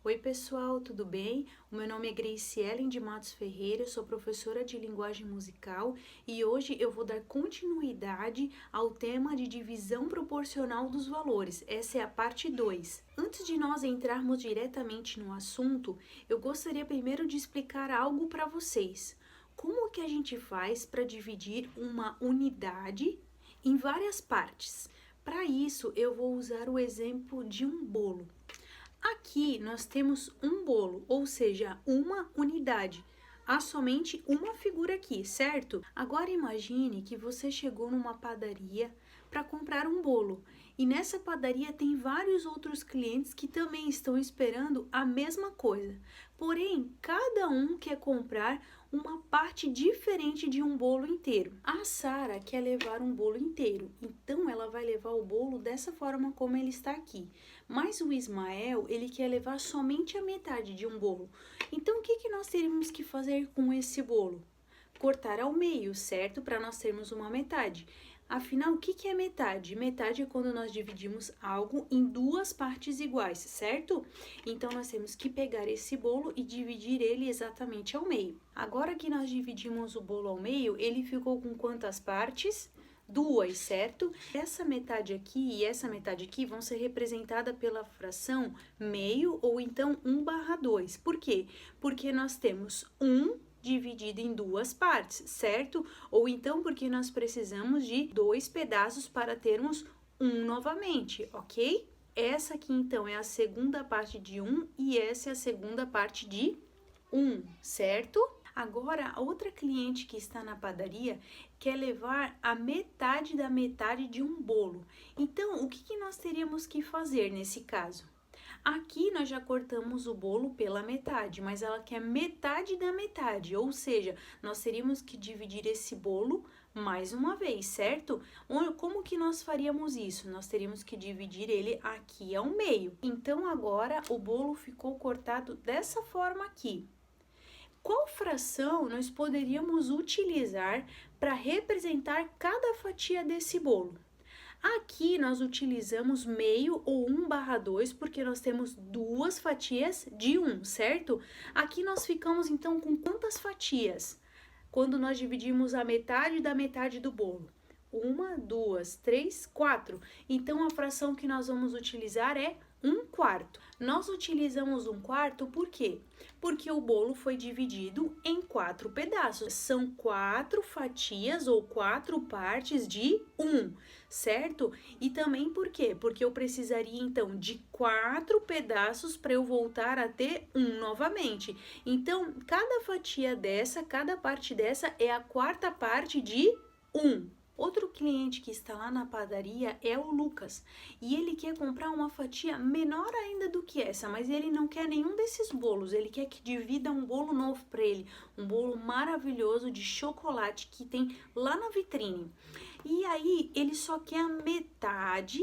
Oi pessoal, tudo bem? O meu nome é Grace Ellen de Matos Ferreira, eu sou professora de linguagem musical e hoje eu vou dar continuidade ao tema de divisão proporcional dos valores. Essa é a parte 2. Antes de nós entrarmos diretamente no assunto, eu gostaria primeiro de explicar algo para vocês. Como que a gente faz para dividir uma unidade em várias partes? Para isso, eu vou usar o exemplo de um bolo. Aqui nós temos um bolo, ou seja, uma unidade. Há somente uma figura aqui, certo? Agora imagine que você chegou numa padaria para comprar um bolo e nessa padaria tem vários outros clientes que também estão esperando a mesma coisa. Porém, cada um quer comprar uma parte diferente de um bolo inteiro. A Sara quer levar um bolo inteiro, então ela vai levar o bolo dessa forma como ele está aqui. Mas o Ismael, ele quer levar somente a metade de um bolo. Então, o que nós teríamos que fazer com esse bolo? Cortar ao meio, certo? Para nós termos uma metade. Afinal, o que é metade? Metade é quando nós dividimos algo em duas partes iguais, certo? Então, nós temos que pegar esse bolo e dividir ele exatamente ao meio. Agora que nós dividimos o bolo ao meio, ele ficou com quantas partes? Duas, certo? Essa metade aqui e essa metade aqui vão ser representadas pela fração meio ou então 1/2. Por quê? Porque nós temos 1 dividido em duas partes, certo? Ou então porque nós precisamos de 2 pedaços para termos 1 novamente, ok? Essa aqui então é a segunda parte de 1 e essa é a segunda parte de 1, certo? Agora, a outra cliente que está na padaria quer levar a metade da metade de um bolo. Então, o que nós teríamos que fazer nesse caso? Aqui nós já cortamos o bolo pela metade, mas ela quer metade da metade, ou seja, nós teríamos que dividir esse bolo mais uma vez, certo? Como que nós faríamos isso? Nós teríamos que dividir ele aqui ao meio. Então, agora o bolo ficou cortado dessa forma aqui. Qual fração nós poderíamos utilizar para representar cada fatia desse bolo? Aqui nós utilizamos meio ou 1/2 porque nós temos duas fatias de 1, certo? Aqui nós ficamos então com quantas fatias? Quando nós dividimos a metade da metade do bolo? 1, 2, 3, 4. Então a fração que nós vamos utilizar é 1/4. Nós utilizamos 1/4 por quê? Porque o bolo foi dividido em 4 pedaços. São 4 fatias ou 4 partes de 1, certo? E também por quê? Porque eu precisaria então de 4 pedaços para eu voltar a ter 1 novamente. Então, cada fatia dessa, cada parte dessa é a quarta parte de 1. Outro cliente que está lá na padaria é o Lucas e ele quer comprar uma fatia menor ainda do que essa, mas ele não quer nenhum desses bolos, ele quer que divida um bolo novo para ele, um bolo maravilhoso de chocolate que tem lá na vitrine. E aí ele só quer a metade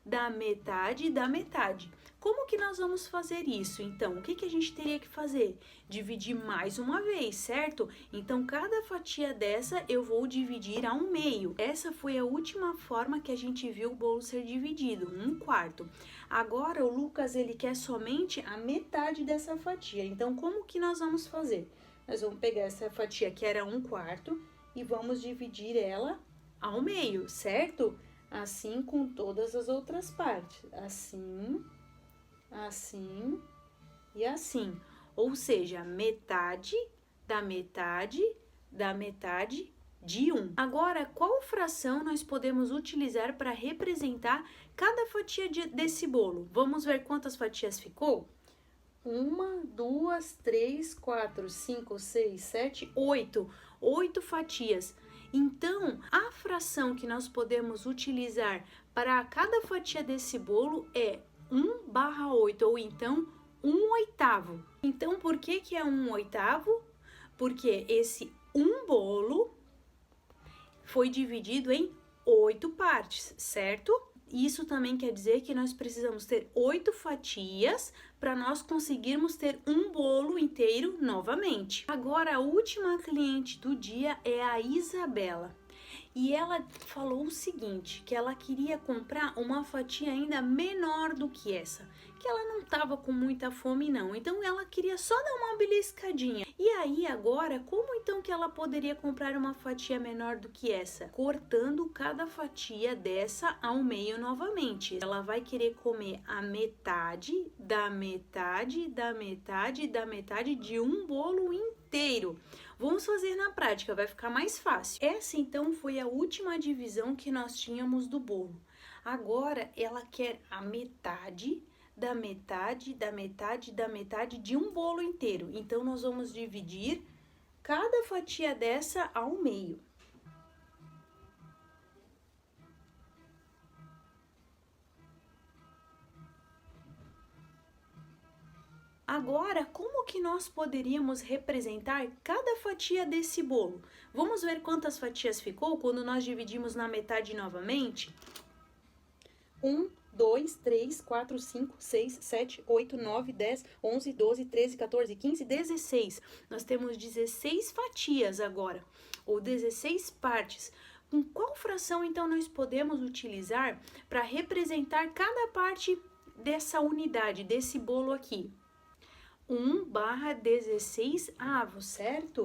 da metade da metade. Como que nós vamos fazer isso? Então, o que a gente teria que fazer? Dividir mais uma vez, certo? Então, cada fatia dessa eu vou dividir ao meio. Essa foi a última forma que a gente viu o bolo ser dividido, 1/4. Agora, o Lucas, ele quer somente a metade dessa fatia. Então, como que nós vamos fazer? Nós vamos pegar essa fatia que era 1/4 e vamos dividir ela ao meio, certo? Assim com todas as outras partes. Assim, assim e assim. Ou seja, metade da metade da metade de 1. Agora, qual fração nós podemos utilizar para representar cada fatia desse bolo? Vamos ver quantas fatias ficou? 1, 2, 3, 4, 5, 6, 7, 8. 8 fatias. Então, a fração que nós podemos utilizar para cada fatia desse bolo é 1/8, ou então 1/8. Então, por que é 1/8? Porque esse bolo foi dividido em 8 partes, certo? Isso também quer dizer que nós precisamos ter 8 fatias para nós conseguirmos ter um bolo inteiro novamente. Agora, a última cliente do dia é a Isabela. E ela falou o seguinte, que ela queria comprar uma fatia ainda menor do que essa. que ela não estava com muita fome não, então ela queria só dar uma beliscadinha. E aí agora, como então que ela poderia comprar uma fatia menor do que essa? Cortando cada fatia dessa ao meio novamente. Ela vai querer comer a metade da metade da metade da metade de um bolo inteiro. Vamos fazer na prática, vai ficar mais fácil. Essa então foi a última divisão que nós tínhamos do bolo. Agora ela quer a metade da metade da metade da metade de um bolo inteiro. Então nós vamos dividir cada fatia dessa ao meio. Agora, como que nós poderíamos representar cada fatia desse bolo? Vamos ver quantas fatias ficou quando nós dividimos na metade novamente? 1, 2, 3, 4, 5, 6, 7, 8, 9, 10, 11, 12, 13, 14, 15, 16. Nós temos 16 fatias agora, ou 16 partes. Com qual fração, então, nós podemos utilizar para representar cada parte dessa unidade, desse bolo aqui? 1/16 avos, certo?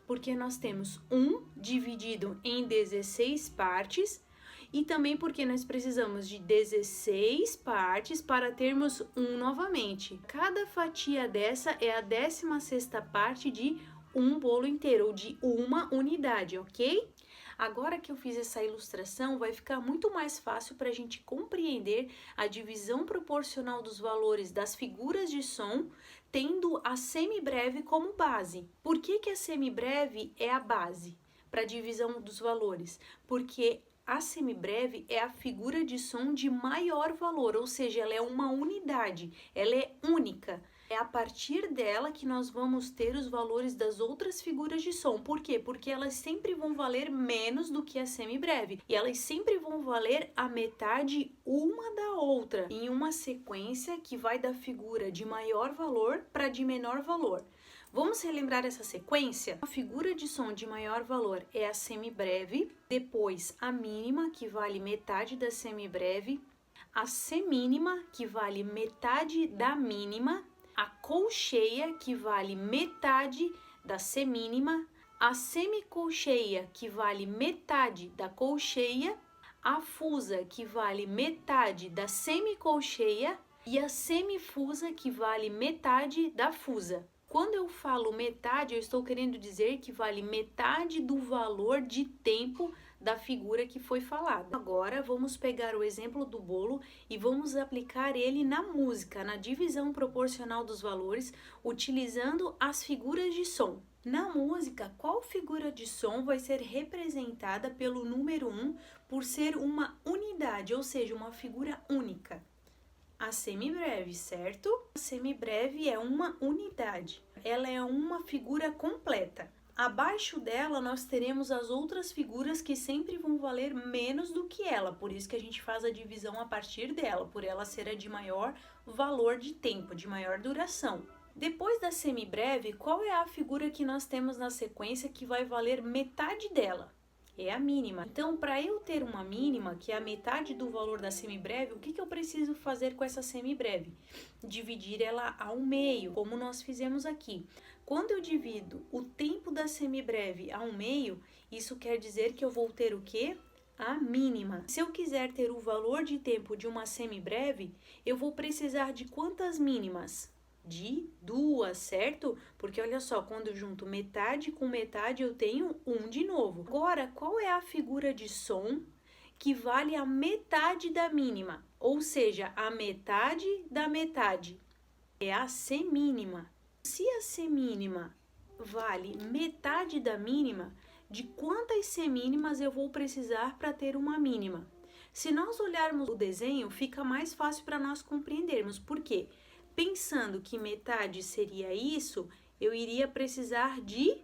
Porque nós temos 1 dividido em 16 partes e também porque nós precisamos de 16 partes para termos 1 novamente. Cada fatia dessa é a 16ª parte de um bolo inteiro, ou de uma unidade, ok? Agora que eu fiz essa ilustração, vai ficar muito mais fácil para a gente compreender a divisão proporcional dos valores das figuras de som, tendo a semibreve como base. Por que que a semibreve é a base para a divisão dos valores? Porque a semibreve é a figura de som de maior valor, ou seja, ela é uma unidade, ela é única. É a partir dela que nós vamos ter os valores das outras figuras de som. Por quê? Porque elas sempre vão valer menos do que a semibreve. E elas sempre vão valer a metade uma da outra, em uma sequência que vai da figura de maior valor para de menor valor. Vamos relembrar essa sequência? A figura de som de maior valor é a semibreve, depois a mínima, que vale metade da semibreve, a semínima, que vale metade da mínima, a colcheia, que vale metade da semínima, a semicolcheia, que vale metade da colcheia, a fusa, que vale metade da semicolcheia, e a semifusa, que vale metade da fusa. Quando eu falo metade, eu estou querendo dizer que vale metade do valor de tempo da figura que foi falada. Agora vamos pegar o exemplo do bolo e vamos aplicar ele na música, na divisão proporcional dos valores, utilizando as figuras de som. Na música, qual figura de som vai ser representada pelo número 1 por ser uma unidade, ou seja, uma figura única? A semibreve, certo? A semibreve é uma unidade, ela é uma figura completa. Abaixo dela nós teremos as outras figuras que sempre vão valer menos do que ela, por isso que a gente faz a divisão a partir dela, por ela ser a de maior valor de tempo, de maior duração. Depois da semibreve, qual é a figura que nós temos na sequência que vai valer metade dela? É a mínima. Então, para eu ter uma mínima, que é a metade do valor da semibreve, o que eu preciso fazer com essa semibreve? Dividir ela ao meio, como nós fizemos aqui. Quando eu divido o tempo da semibreve ao meio, isso quer dizer que eu vou ter o quê? A mínima. Se eu quiser ter o valor de tempo de uma semibreve, eu vou precisar de quantas mínimas? De 2, certo? Porque olha só, quando eu junto metade com metade, eu tenho 1 de novo. Agora, qual é a figura de som que vale a metade da mínima? Ou seja, a metade da metade. É a semínima. Se a semínima vale metade da mínima, de quantas semínimas eu vou precisar para ter uma mínima? Se nós olharmos o desenho, fica mais fácil para nós compreendermos. Por quê? Pensando que metade seria isso, eu iria precisar de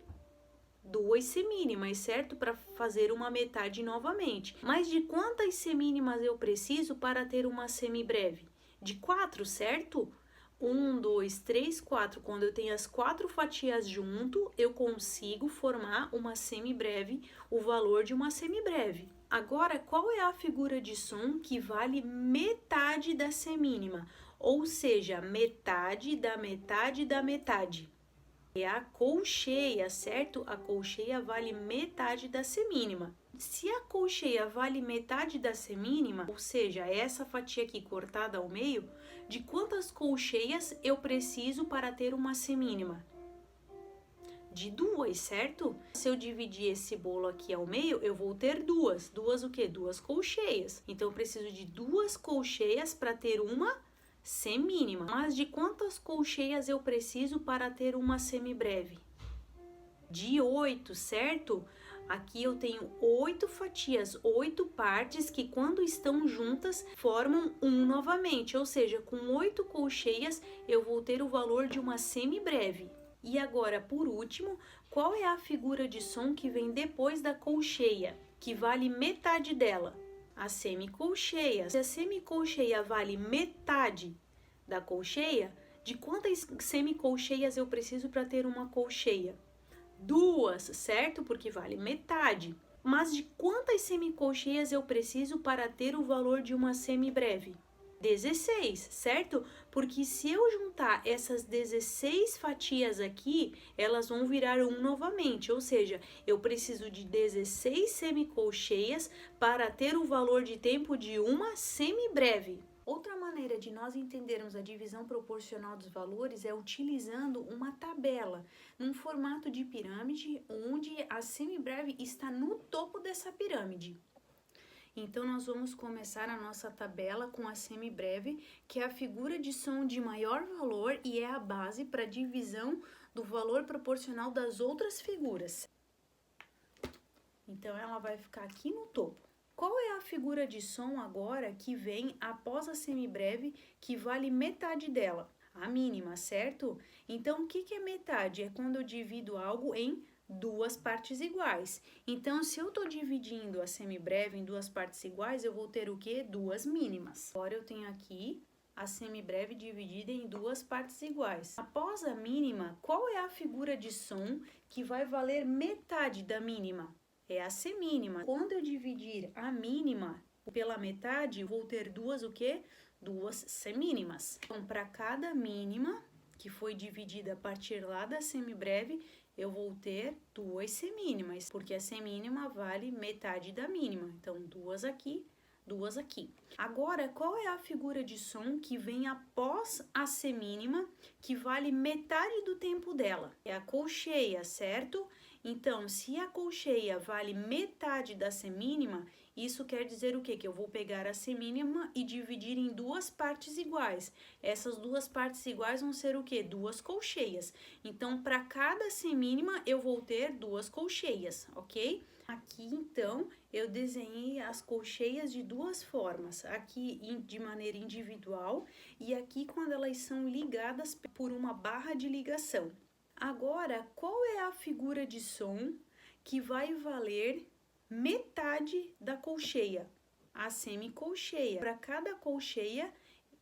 2 semínimas, certo? Para fazer uma metade novamente. Mas de quantas semínimas eu preciso para ter uma semibreve? De 4, certo? 1, 2, 3, 4. Quando eu tenho as 4 fatias junto, eu consigo formar uma semibreve, o valor de uma semibreve. Agora, qual é a figura de som que vale metade da semínima? Ou seja, metade da metade da metade. É a colcheia, certo? A colcheia vale metade da semínima. Se a colcheia vale metade da semínima, ou seja, essa fatia aqui cortada ao meio, de quantas colcheias eu preciso para ter uma semínima? De duas, certo? Se eu dividir esse bolo aqui ao meio, eu vou ter duas. Duas o quê? Duas colcheias. Então, eu preciso de duas colcheias para ter uma semínima. Mas de quantas colcheias eu preciso para ter uma semibreve? De 8, certo? Aqui eu tenho 8 fatias, 8 partes que quando estão juntas formam um novamente. Ou seja, com 8 colcheias eu vou ter o valor de uma semibreve. E agora, por último, qual é a figura de som que vem depois da colcheia, que vale metade dela? A semicolcheia. Se a semicolcheia vale metade da colcheia, de quantas semicolcheias eu preciso para ter uma colcheia? Duas, certo? Porque vale metade. Mas de quantas semicolcheias eu preciso para ter o valor de uma semibreve? 16, certo? Porque se eu juntar essas 16 fatias aqui, elas vão virar um novamente, ou seja, eu preciso de 16 semicolcheias para ter o valor de tempo de uma semibreve. Outra maneira de nós entendermos a divisão proporcional dos valores é utilizando uma tabela, num formato de pirâmide, onde a semibreve está no topo dessa pirâmide. Então, nós vamos começar a nossa tabela com a semibreve, que é a figura de som de maior valor e é a base para a divisão do valor proporcional das outras figuras. Então, ela vai ficar aqui no topo. Qual é a figura de som agora que vem após a semibreve, que vale metade dela? A mínima, certo? Então, o que é metade? É quando eu divido algo em duas partes iguais. Então, se eu estou dividindo a semibreve em duas partes iguais, eu vou ter o quê? Duas mínimas. Agora, eu tenho aqui a semibreve dividida em duas partes iguais. Após a mínima, qual é a figura de som que vai valer metade da mínima? É a semínima. Quando eu dividir a mínima pela metade, vou ter duas o quê? Duas semínimas. Então, para cada mínima que foi dividida a partir lá da semibreve, eu vou ter duas semínimas, porque a semínima vale metade da mínima. Então, duas aqui, duas aqui. Agora, qual é a figura de som que vem após a semínima, que vale metade do tempo dela? É a colcheia, certo? Então, se a colcheia vale metade da semínima, isso quer dizer o quê? Que eu vou pegar a semínima e dividir em duas partes iguais. Essas duas partes iguais vão ser o quê? Duas colcheias. Então, para cada semínima, eu vou ter duas colcheias, ok? Aqui, então, eu desenhei as colcheias de duas formas. Aqui de maneira individual e aqui quando elas são ligadas por uma barra de ligação. Agora, qual é a figura de som que vai valer metade da colcheia? A semicolcheia. Para cada colcheia,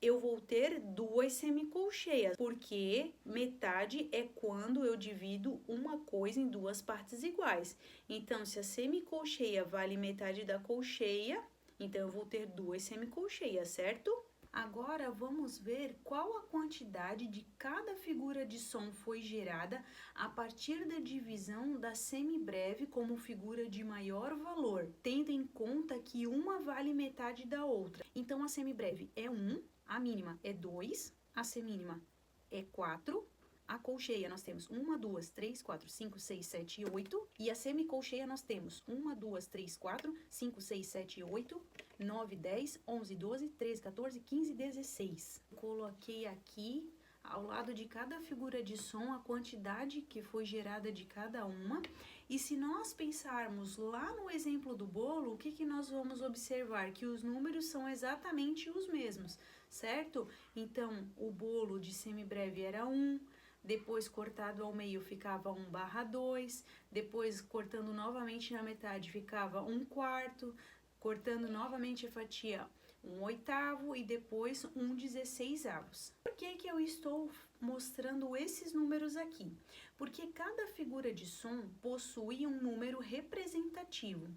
eu vou ter duas semicolcheias, porque metade é quando eu divido uma coisa em duas partes iguais. Então, se a semicolcheia vale metade da colcheia, então eu vou ter duas semicolcheias, certo? Agora, vamos ver qual a quantidade de cada figura de som foi gerada a partir da divisão da semibreve como figura de maior valor, tendo em conta que uma vale metade da outra. Então, a semibreve é 1, a mínima é 2, a semínima é 4, a colcheia nós temos 1, 2, 3, 4, 5, 6, 7 e 8. E a semicolcheia nós temos 1, 2, 3, 4, 5, 6, 7 e 8, 9, 10, 11, 12, 13, 14, 15 e 16. Coloquei aqui, ao lado de cada figura de som, a quantidade que foi gerada de cada uma. E se nós pensarmos lá no exemplo do bolo, o que nós vamos observar? Que os números são exatamente os mesmos, certo? Então, o bolo de semibreve era 1, depois cortado ao meio ficava 1/2, depois cortando novamente na metade ficava 1/4, cortando novamente a fatia 1/8 e depois 1/16. Por que eu estou mostrando esses números aqui? Porque cada figura de som possui um número representativo.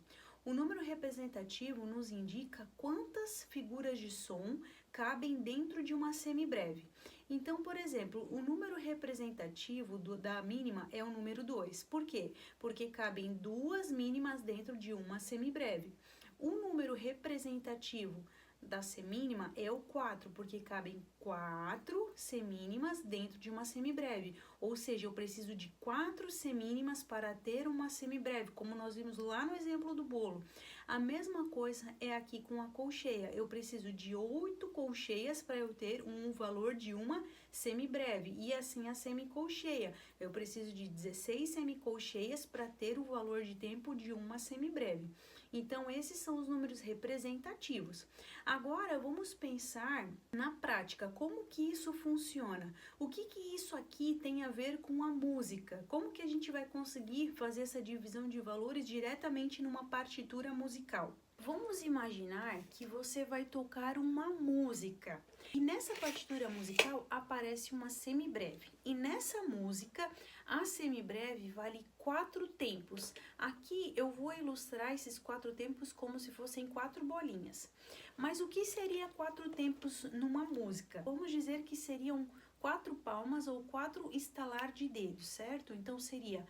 O número representativo nos indica quantas figuras de som cabem dentro de uma semibreve. Então, por exemplo, o número representativo da mínima é o número 2. Por quê? Porque cabem duas mínimas dentro de uma semibreve. O número representativo da semínima é o 4, porque cabem 4 semínimas dentro de uma semibreve. Ou seja, eu preciso de 4 semínimas para ter uma semibreve, como nós vimos lá no exemplo do bolo. A mesma coisa é aqui com a colcheia. Eu preciso de 8 colcheias para eu ter um valor de uma semibreve. E assim a semicolcheia. Eu preciso de 16 semicolcheias para ter o valor de tempo de uma semibreve. Então, esses são os números representativos. Agora, vamos pensar na prática, como que isso funciona? O que isso aqui tem a ver com a música? Como que a gente vai conseguir fazer essa divisão de valores diretamente numa partitura musical? Vamos imaginar que você vai tocar uma música e nessa partitura musical aparece uma semibreve. E nessa música, a semibreve vale 4 tempos. Aqui eu vou ilustrar esses 4 tempos como se fossem 4 bolinhas. Mas o que seria 4 tempos numa música? Vamos dizer que seriam 4 palmas ou 4 estalar de dedos, certo? Então seria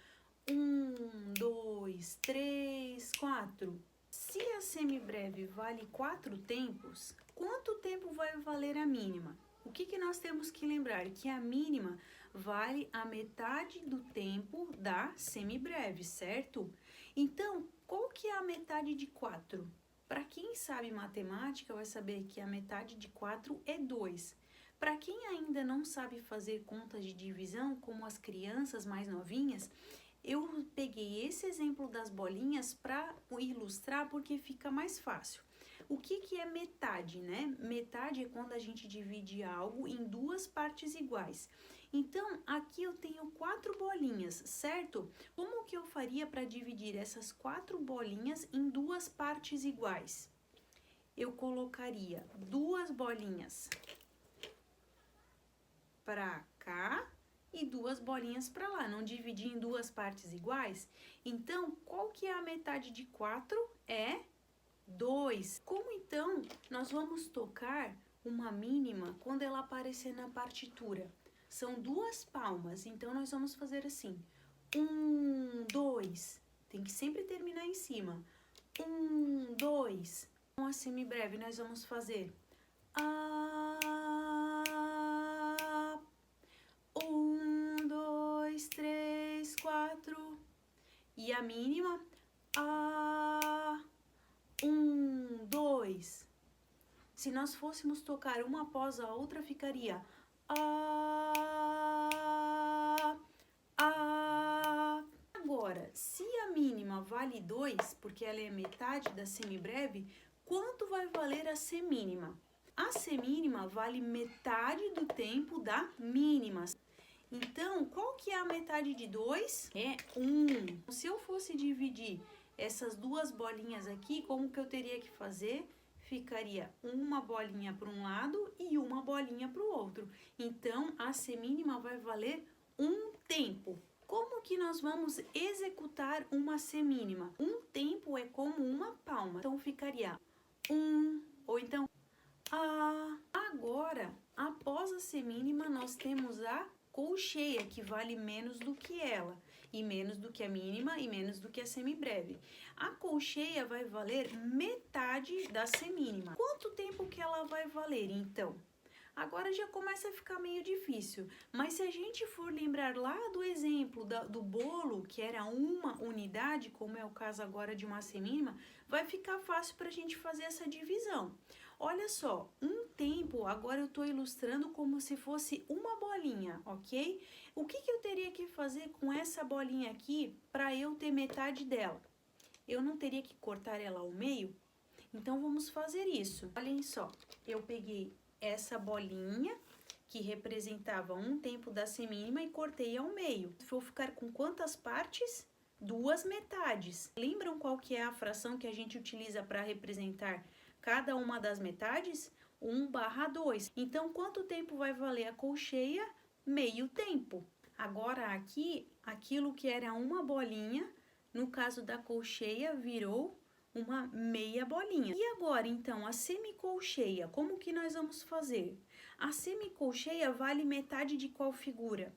1, 2, 3, 4. Se a semibreve vale 4 tempos, quanto tempo vai valer a mínima? O que nós temos que lembrar? Que a mínima vale a metade do tempo da semibreve, certo? Então, qual que é a metade de 4? Para quem sabe matemática, vai saber que a metade de 4 é 2. Para quem ainda não sabe fazer contas de divisão, como as crianças mais novinhas, eu peguei esse exemplo das bolinhas para ilustrar porque fica mais fácil. O que é metade, né? Metade é quando a gente divide algo em duas partes iguais. Então, aqui eu tenho 4 bolinhas, certo? Como que eu faria para dividir essas 4 bolinhas em duas partes iguais? Eu colocaria 2 bolinhas para cá e 2 bolinhas para lá, não dividi em duas partes iguais. Então, qual que é a metade de 4? É 2. Como então nós vamos tocar uma mínima quando ela aparecer na partitura? São 2 palmas, então nós vamos fazer assim. 1, 2. Tem que sempre terminar em cima. 1, 2. Com a semibreve nós vamos fazer A. 1, 2, 3, 4. E a mínima A. 1, 2. Se nós fôssemos tocar uma após a outra, ficaria A. Agora, se a mínima vale 2, porque ela é metade da semibreve, quanto vai valer a semínima? A semínima vale metade do tempo da mínima. Então, qual que é a metade de 2? É 1. Se eu fosse dividir essas 2 bolinhas aqui, como que eu teria que fazer? Ficaria uma bolinha para um lado e uma bolinha para o outro. Então, a semínima vai valer 1 tempo. Como que nós vamos executar uma semínima? 1 tempo é como uma palma. Então, ficaria 1, ou então A. Agora, após a semínima, nós temos a colcheia, que vale menos do que ela, e menos do que a mínima, e menos do que a semibreve. A colcheia vai valer metade da semínima. Quanto tempo que ela vai valer, então? Agora já começa a ficar meio difícil, mas se a gente for lembrar lá do exemplo do bolo, que era uma unidade, como é o caso agora de uma semínima, vai ficar fácil para a gente fazer essa divisão. Olha só, um tempo, agora eu estou ilustrando como se fosse uma bolinha, ok? O que eu teria que fazer com essa bolinha aqui para eu ter metade dela? Eu não teria que cortar ela ao meio? Então, vamos fazer isso. Olhem só, eu peguei essa bolinha, que representava um tempo da semínima, e cortei ao meio. Vou ficar com quantas partes? 2 metades. Lembram qual que é a fração que a gente utiliza para representar cada uma das metades? 1/2. Então, quanto tempo vai valer a colcheia? Meio tempo. Agora, aqui, aquilo que era uma bolinha, no caso da colcheia, virou uma meia bolinha. E agora, então, a semicolcheia, como que nós vamos fazer? A semicolcheia vale metade de qual figura?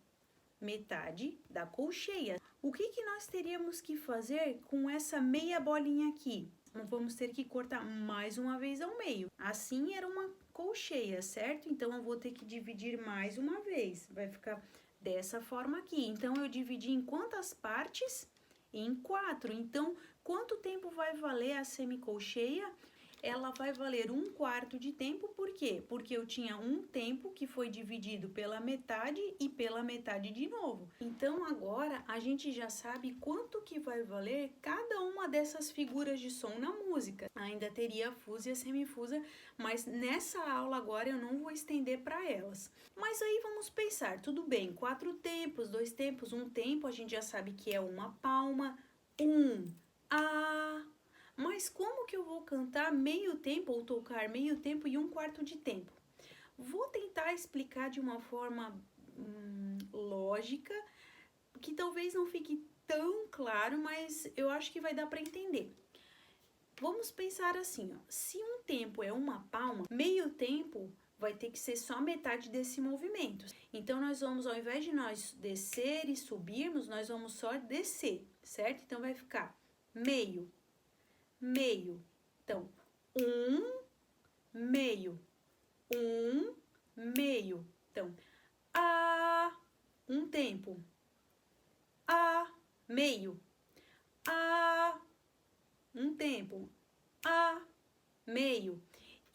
Metade da colcheia. O que nós teríamos que fazer com essa meia bolinha aqui? Vamos ter que cortar mais uma vez ao meio. Assim era uma colcheia, certo? Então, eu vou ter que dividir mais uma vez. Vai ficar dessa forma aqui. Então, eu dividi em quantas partes? Em 4. Então, quanto tempo vai valer a semicolcheia? Ela vai valer 1/4 de tempo, por quê? Porque eu tinha um tempo que foi dividido pela metade e pela metade de novo. Então, agora, a gente já sabe quanto que vai valer cada uma dessas figuras de som na música. Ainda teria a fusa e a semifusa, mas nessa aula agora eu não vou estender para elas. Mas aí vamos pensar, tudo bem, 4 tempos, 2 tempos, 1 tempo, a gente já sabe que é uma palma, A. Mas como que eu vou cantar meio tempo ou tocar meio tempo e 1/4 de tempo? Vou tentar explicar de uma forma lógica, que talvez não fique tão claro, mas eu acho que vai dar para entender. Vamos pensar assim, ó, se um tempo é uma palma, meio tempo vai ter que ser só metade desse movimento. Então, nós vamos, ao invés de nós descer e subirmos, nós vamos só descer, certo? Então, vai ficar meio. Então, 1/2, 1/2. Então, A, um tempo, A, meio, A, um tempo, A, meio.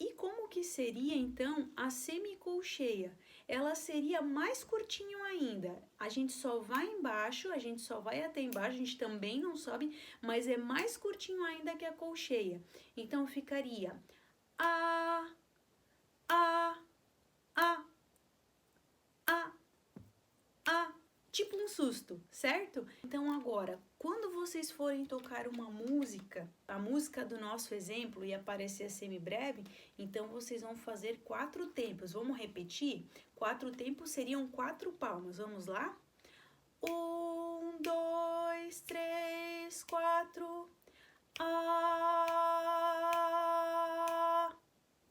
E como que seria, então, a semicolcheia? Ela seria mais curtinho ainda. A gente só vai embaixo, a gente só vai até embaixo, a gente também não sobe, mas é mais curtinho ainda que a colcheia. Então, ficaria A, A, A, A, A, tipo um susto, certo? Então, agora, quando vocês forem tocar uma música, a música do nosso exemplo, e aparecer a semibreve, então vocês vão fazer 4 tempos. Vamos repetir? 4 tempos seriam 4 palmas. Vamos lá? 1, 2, 3, 4.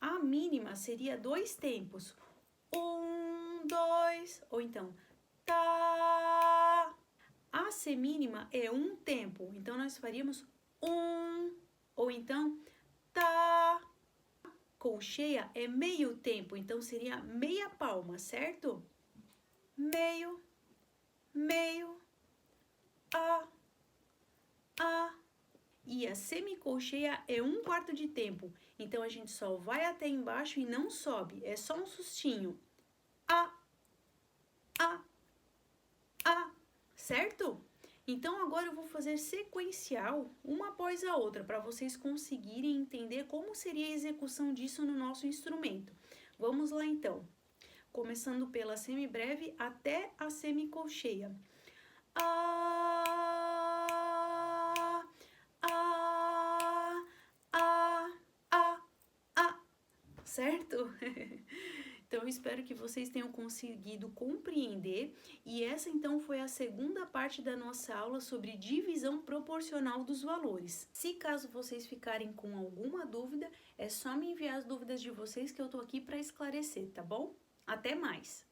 A mínima seria 2 tempos. 1, 2, ou então tá. A semínima é um tempo, então nós faríamos ou então tá. Colcheia é meio tempo, então seria meia palma, certo? Meio, a. E a semicolcheia é 1/4 de tempo, então a gente só vai até embaixo e não sobe, é só um sustinho. A, certo? Então, agora eu vou fazer sequencial, uma após a outra, para vocês conseguirem entender como seria a execução disso no nosso instrumento. Vamos lá, então. Começando pela semibreve até a semicolcheia. Certo? Então, eu espero que vocês tenham conseguido compreender, e essa então foi a segunda parte da nossa aula sobre divisão proporcional dos valores. Se caso vocês ficarem com alguma dúvida, é só me enviar as dúvidas de vocês que eu tô aqui para esclarecer, tá bom? Até mais!